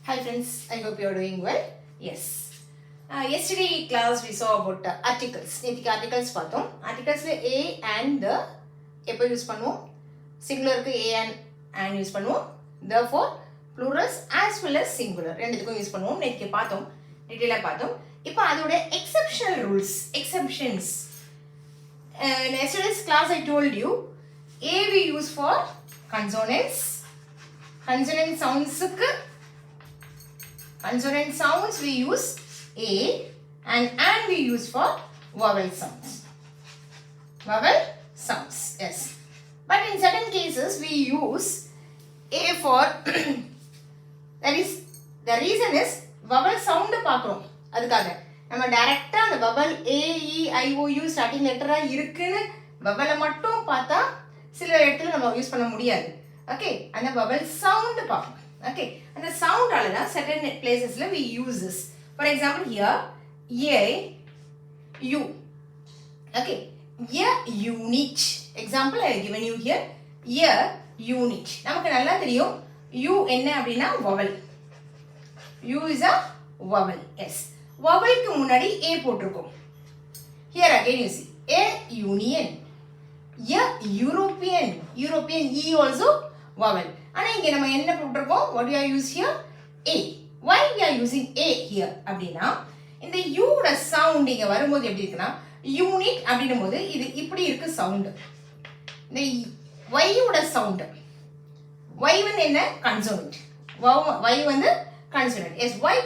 Hi friends, I hope you are doing well. Yes. Yesterday class we saw about articles. நேத்திக்கு articles பார்த்தோம். Articlesல a and the எப்போ use பண்ணுவோம்? சிங்குலருக்கு a and use பண்ணுவோம். Therefore plurals as well as singular ரெண்டுத்துக்கும் use பண்ணுவோம். நேத்திக்கு பார்த்தோம். டீடைலா பார்த்தோம். இப்போ அதோட exceptional rules, exceptions. In yesterday's class I told you a we use for consonants. Consonant sounds we use a and we use for vowel sounds. Vowel sounds, yes. But in certain cases we use a for that is the reason is vowel sound பார்க்கிறோம். அதுக்காக நம்ம டைரக்ட்டா அந்த vowel a e i o u starting லெட்டரா இருக்குன்னு vowel மட்டும் பார்த்தா சில இடத்துல நம்ம யூஸ் பண்ண முடியாது. ஓகே, அந்த vowel sound பார்ப்போம். Okay, and the sound alala certain places la we use this. For example, here a u. Okay, a unit. Example I have given you here. A unit. நமக்கு நல்லா தெரியும் u என்ன அப்படினா vowel. U is a vowel. Yes. Vowel க்கு முன்னாடி a போட்டுருக்கோம். Here again you see a union. A European. European e also vowel. ஆனா இங்க நம்ம என்ன போட்டுருக்கோம்? What do I use here? A. Why we are using a here? அப்படினா இந்த u ஓட சவுண்ட் இங்க வரும்போது எப்படி இருக்குன்னா யூனிட் அப்படினும்போது இது இப்படி இருக்கு சவுண்ட். இந்த y ஓட சவுண்ட். y வந்து என்ன? கன்சோனன்ட். y வந்து கன்சோனன்ட். Yes, y